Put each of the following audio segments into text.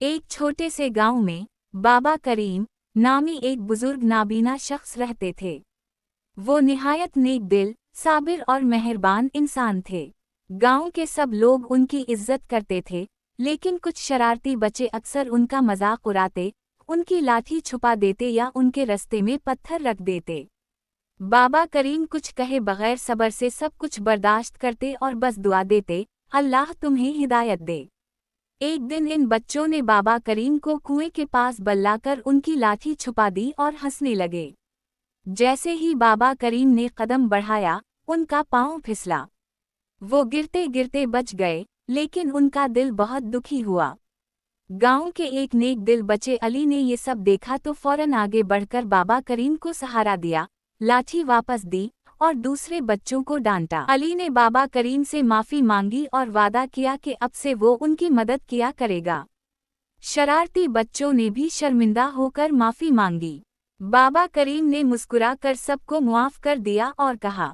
एक छोटे से गांव में बाबा करीम नामी एक बुजुर्ग नाबीना शख्स रहते थे। वो निहायत नेक दिल, साबिर और मेहरबान इंसान थे। गांव के सब लोग उनकी इज्जत करते थे, लेकिन कुछ शरारती बच्चे अक्सर उनका मजाक उड़ाते, उनकी लाठी छुपा देते या उनके रास्ते में पत्थर रख देते। बाबा करीम कुछ कहे बगैर सब्र से सब कुछ बर्दाश्त करते और बस दुआ देते, अल्लाह तुम्हें हिदायत दे। एक दिन इन बच्चों ने बाबा करीम को कुएं के पास बल्लाकर उनकी लाठी छुपा दी और हंसने लगे। जैसे ही बाबा करीम ने कदम बढ़ाया, उनका पांव फिसला। वो गिरते गिरते बच गए, लेकिन उनका दिल बहुत दुखी हुआ। गांव के एक नेक दिल बच्चे अली ने ये सब देखा तो फौरन आगे बढ़कर बाबा करीम को सहारा दिया, लाठी वापस दी और दूसरे बच्चों को डांटा। अली ने बाबा करीम से माफी मांगी और वादा किया कि अब से वो उनकी मदद किया करेगा। शरारती बच्चों ने भी शर्मिंदा होकर माफी मांगी। बाबा करीम ने मुस्कुराकर सबको मुआफ कर दिया और कहा,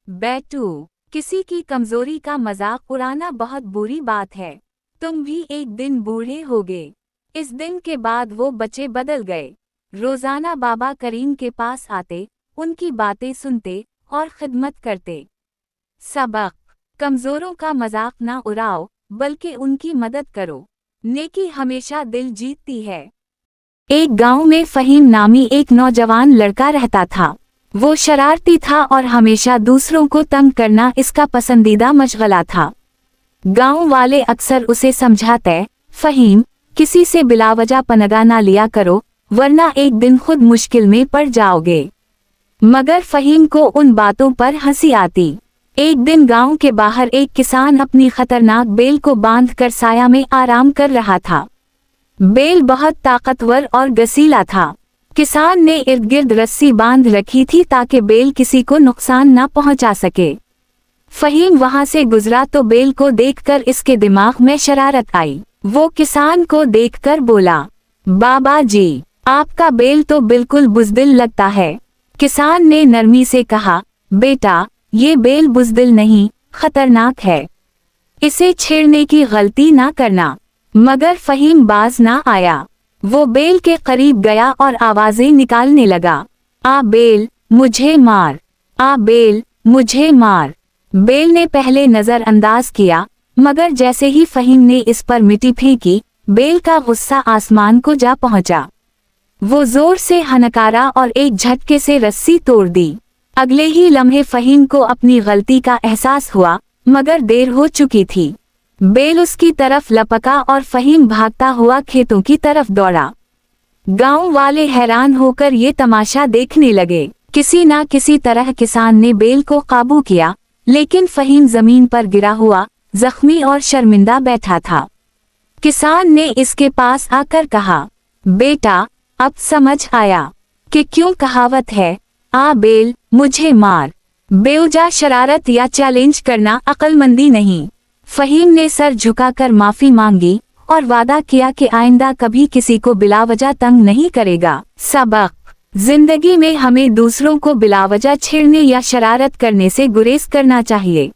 बेटू, किसी की कमजोरी का मजाक उड़ाना बहुत बुरी बात है। तुम भी एक दिन बूढ़े होगे। इस दिन के बाद वो बच्चे बदल गए। रोजाना बाबा करीम के पास आते, उनकी बातें सुनते और खिदमत करते। सबक: कमजोरों का मजाक ना उड़ाओ, बल्कि उनकी मदद करो। नेकी हमेशा दिल जीतती है। एक गांव में फहीम नामी एक नौजवान लड़का रहता था। वो शरारती था और हमेशा दूसरों को तंग करना इसका पसंदीदा मशगला था। गांव वाले अक्सर उसे समझाते, फहीम, किसी से बिलावजा पनाह ना लिया करो, वरना एक दिन खुद मुश्किल में पड़ जाओगे। मगर फहीम को उन बातों पर हंसी आती। एक दिन गांव के बाहर एक किसान अपनी खतरनाक बेल को बांधकर साया में आराम कर रहा था। बेल बहुत ताकतवर और गसीला था। किसान ने इर्द गिर्द रस्सी बांध रखी थी ताकि बेल किसी को नुकसान न पहुंचा सके। फहीम वहां से गुजरा तो बेल को देखकर इसके दिमाग में शरारत आई। वो किसान को देखकर बोला, बाबा जी, आपका बेल तो बिल्कुल बुज़दिल लगता है। किसान ने नरमी से कहा, बेटा, ये बेल बुज़दिल नहीं, खतरनाक है। इसे छेड़ने की गलती ना करना। मगर फहीम बाज ना आया। वो बेल के करीब गया और आवाजें निकालने लगा, आ बेल, मुझे मार, आ बेल, मुझे मार। बेल ने पहले नजरअंदाज किया, मगर जैसे ही फहीम ने इस पर मिट्टी फेंकी, बेल का गुस्सा आसमान को जा पहुंचा। वो जोर से हनकारा और एक झटके से रस्सी तोड़ दी। अगले ही लम्हे फहीम को अपनी गलती का एहसास हुआ, मगर देर हो चुकी थी। बेल उसकी तरफ लपका और फहीम भागता हुआ खेतों की तरफ दौड़ा। गांव वाले हैरान होकर ये तमाशा देखने लगे। किसी ना किसी तरह किसान ने बेल को काबू किया, लेकिन फहीम जमीन पर गिरा हुआ, जख्मी और शर्मिंदा बैठा था। किसान ने इसके पास आकर कहा, बेटा, अब समझ आया कि क्यों कहावत है, आ बेल, मुझे मार। बेवजह शरारत या चैलेंज करना अक्लमंदी नहीं। फहीम ने सर झुकाकर माफी मांगी और वादा किया कि आइंदा कभी किसी को बिलावजह तंग नहीं करेगा। सबक: जिंदगी में हमें दूसरों को बिलावजह छेड़ने या शरारत करने से गुरेज करना चाहिए।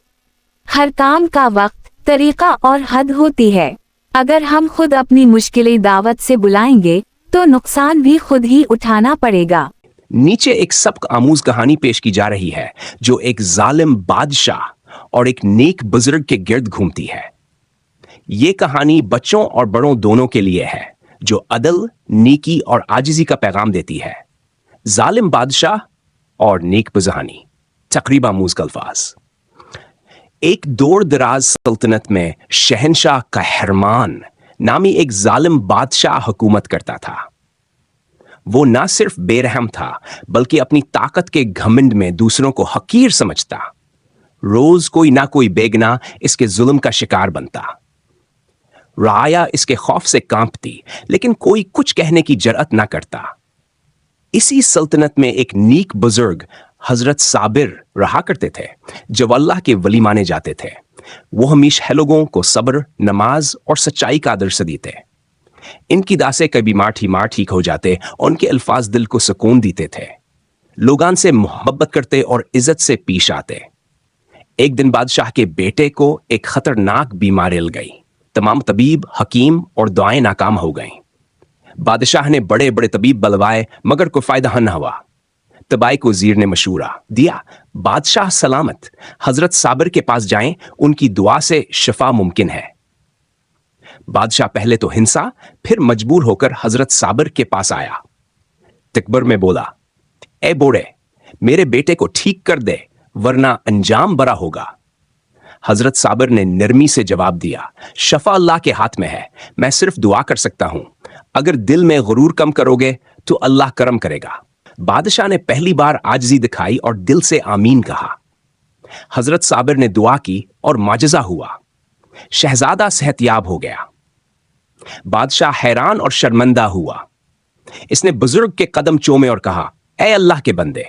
हर काम का वक्त, तरीका और हद होती है। अगर हम खुद अपनी मुश्किलें दावत से बुलाएंगे तो नुकसान भी खुद ही उठाना पड़ेगा। नीचे एक सबक आमूज कहानी पेश की जा रही है जो एक जालिम बादशाह और एक नेक बुजुर्ग के गिर्द घूमती है। ये कहानी बच्चों और बड़ों दोनों के लिए है, जो अदल, नेकी और आजिजी का पैगाम देती है। जालिम बादशाह और नेक बुजहानी। तकरीबा आमूज का अल्फाज। एक दूर दराज सल्तनत में शहनशाह कहरमान नामी एक जालिम बादशाह हुकूमत करता था। वो ना सिर्फ बेरहम था, बल्कि अपनी ताकत के घमंड में दूसरों को हकीर समझता। रोज कोई ना कोई बेगना इसके जुल्म का शिकार बनता। राया इसके खौफ से कांपती, लेकिन कोई कुछ कहने की जरअत ना करता। इसी सल्तनत में एक नेक बुजुर्ग हजरत साबिर रहा करते थे, जो अल्लाह के वली माने जाते थे। वो हमेशा लोगों को सब्र, नमाज और सच्चाई का आदर्श देते। इनकी दासे कभी मार ठीक हो जाते और उनके अल्फाज दिल को सुकून देते थे। लोगान से मोहब्बत करते और इज्जत से पेश आते। एक दिन बादशाह के बेटे को एक खतरनाक बीमारी लग गई। तमाम तबीब, हकीम और दुआएं नाकाम हो गईं। बादशाह ने बड़े बड़े तबीब बुलवाए मगर कोई फायदा न हुआ। तबाई को वजीर ने मशूरा दिया, बादशाह सलामत, हजरत साबिर के पास जाएं, उनकी दुआ से शफा मुमकिन है। बादशाह पहले तो हिंसा, फिर मजबूर होकर हजरत साबिर के पास आया। तकबर में बोला, ए बोड़े, मेरे बेटे को ठीक कर दे वरना अंजाम बड़ा होगा। हजरत साबिर ने नरमी से जवाब दिया, शफा अल्लाह के हाथ में है, मैं सिर्फ दुआ कर सकता हूं। अगर दिल में गुरूर कम करोगे तो अल्लाह करम करेगा। बादशाह ने पहली बार आजिज़ी दिखाई और दिल से आमीन कहा। हजरत साबिर ने दुआ की और माजजा हुआ। शहजादा सेहतयाब हो गया। बादशाह हैरान और शर्मिंदा हुआ। इसने बुजुर्ग के कदम चूमे और कहा, ए अल्लाह के बंदे,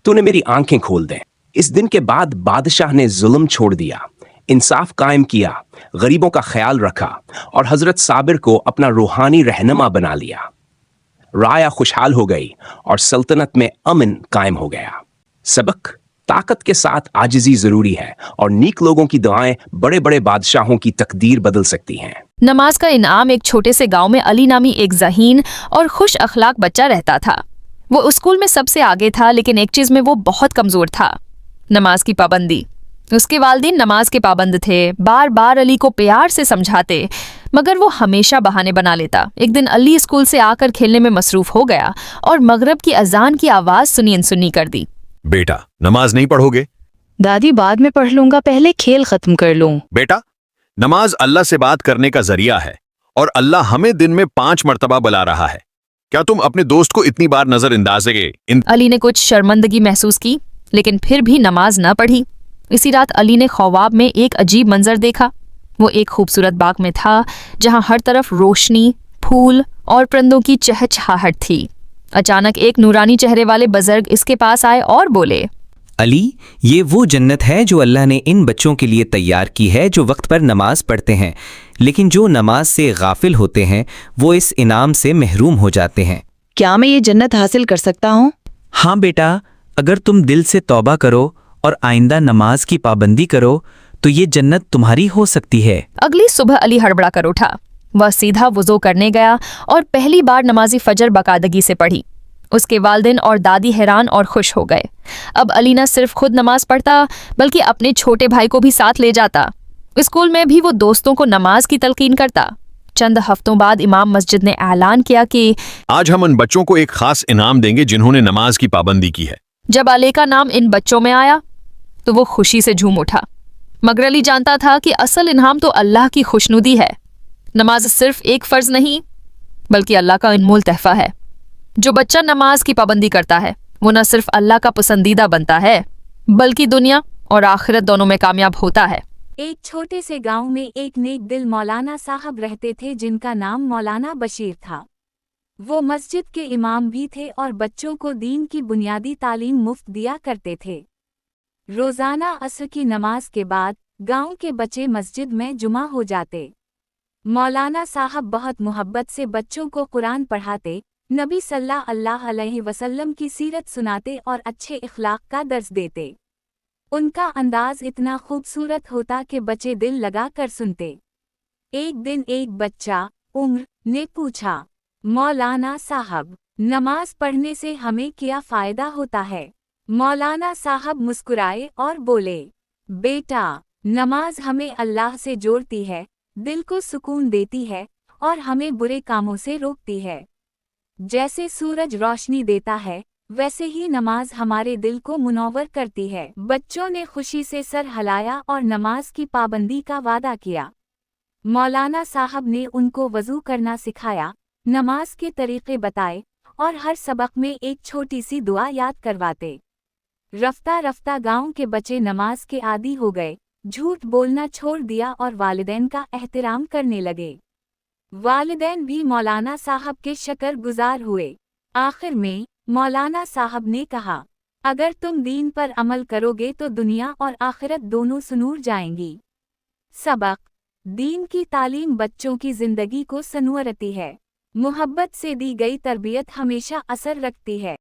तूने मेरी आंखें खोल दे। इस दिन के बाद बादशाह ने जुल्म छोड़ दिया, इंसाफ कायम किया, गरीबों का ख्याल रखा और हजरत साबिर को अपना रूहानी रहनुमा बना लिया। राया खुशहाल हो गई और सल्तनत में अमन कायम हो गया। सबक, ताकत के साथ आजिज़ी जरूरी है और नीक लोगों की दुआएं बड़े बड़े बादशाहों की तकदीर बदल सकती हैं। नमाज का इनाम। एक छोटे से गांव में अली नामी एक ज़हीन और खुश अखलाक बच्चा रहता था। वो स्कूल में सबसे आगे था, लेकिन एक चीज में वो बहुत कमजोर था, नमाज की पाबंदी। उसके वालिदैन नमाज के पाबंद थे, बार बार अली को प्यार से समझाते, मगर वो हमेशा बहाने बना लेता। एक दिन अली स्कूल से आकर खेलने में मसरूफ हो गया और मगरिब की अजान की आवाज सुनी अनसुनी कर दी। बेटा, नमाज नहीं पढ़ोगे? दादी, बाद में पढ़ लूंगा, पहले खेल खत्म कर लूं। बेटा, नमाज अल्लाह से बात करने का जरिया है और अल्लाह हमें दिन में 5 मर्तबा बुला रहा है। क्या तुम अपने दोस्त को इतनी बार नजरअंदाज अली ने कुछ शर्मिंदगी महसूस की, लेकिन फिर भी नमाज न पढ़ी। इसी रात अली ने ख्वाब में एक अजीब मंजर देखा। वो एक खूबसूरत बाग में था जहां हर तरफ रोशनी, फूल और परिंदों की चहचहाहट थी। अचानक एक नूरानी चेहरे वाले बुजुर्ग इसके पास आए और बोले, अली, ये वो जन्नत है जो अल्लाह ने इन बच्चों के लिए तैयार की है जो वक्त पर नमाज पढ़ते हैं, लेकिन जो नमाज से गाफिल होते हैं वो इस इनाम से महरूम हो जाते हैं। क्या मैं ये जन्नत हासिल कर सकता हूँ? हाँ बेटा, अगर तुम दिल से तौबा करो और आइंदा नमाज की पाबंदी करो तो ये जन्नत तुम्हारी हो सकती है। अगली सुबह अली हड़बड़ा कर उठा। वह सीधा वुज़ू करने गया और पहली बार नमाज़ी फजर बाकायदगी से पढ़ी। उसके वालिदैन और दादी हैरान और खुश हो गए। अब अली न सिर्फ खुद नमाज पढ़ता बल्कि अपने छोटे भाई को भी साथ ले जाता। स्कूल में भी वो दोस्तों को नमाज की तलकीन करता। चंद हफ्तों बाद इमाम मस्जिद ने ऐलान किया कि आज हम उन बच्चों को एक खास इनाम देंगे जिन्होंने नमाज की पाबंदी की है। जब अली का नाम इन बच्चों में आया तो वो खुशी से झूम उठा, मगर अली जानता था कि असल इनाम तो अल्लाह की खुशनुदी है। नमाज सिर्फ एक फर्ज नहीं बल्कि अल्लाह का अनमोल तहफा है। जो बच्चा नमाज की पाबंदी करता है वो न सिर्फ अल्लाह का पसंदीदा बनता है बल्कि दुनिया और आखिरत दोनों में कामयाब होता है। एक छोटे से गांव में एक नेक दिल मौलाना साहब रहते थे जिनका नाम मौलाना बशीर था। वो मस्जिद के इमाम भी थे और बच्चों को दीन की बुनियादी तालीम मुफ्त दिया करते थे। रोजाना असर की नमाज के बाद गांव के बच्चे मस्जिद में जुमा हो जाते। मौलाना साहब बहुत मोहब्बत से बच्चों को कुरान पढ़ाते, नबी सल्लल्लाहु अलैहि वसल्लम की सीरत सुनाते और अच्छे इखलाक का दर्स देते। उनका अंदाज इतना खूबसूरत होता कि बच्चे दिल लगा कर सुनते। एक दिन एक बच्चा उम्र ने पूछा, मौलाना साहब, नमाज पढ़ने से हमें क्या फ़ायदा होता है? मौलाना साहब मुस्कुराए और बोले, बेटा, नमाज हमें अल्लाह से जोड़ती है, दिल को सुकून देती है और हमें बुरे कामों से रोकती है। जैसे सूरज रोशनी देता है वैसे ही नमाज हमारे दिल को मुनव्वर करती है। बच्चों ने खुशी से सर हिलाया और नमाज की पाबंदी का वादा किया। मौलाना साहब ने उनको वज़ू करना सिखाया, नमाज के तरीक़े बताए और हर सबक में एक छोटी सी दुआ याद करवाते। रफ्ता रफ्ता गांव के बच्चे नमाज के आदी हो गए, झूठ बोलना छोड़ दिया और वालिदैन का एहतराम करने लगे। वालिदैन भी मौलाना साहब के शुक्रगुजार हुए। आखिर में मौलाना साहब ने कहा, अगर तुम दीन पर अमल करोगे तो दुनिया और आखिरत दोनों सुनूर जाएंगी। सबक, दीन की तालीम बच्चों की जिंदगी को संवारती है। मोहब्बत से दी गई तरबियत हमेशा असर रखती है।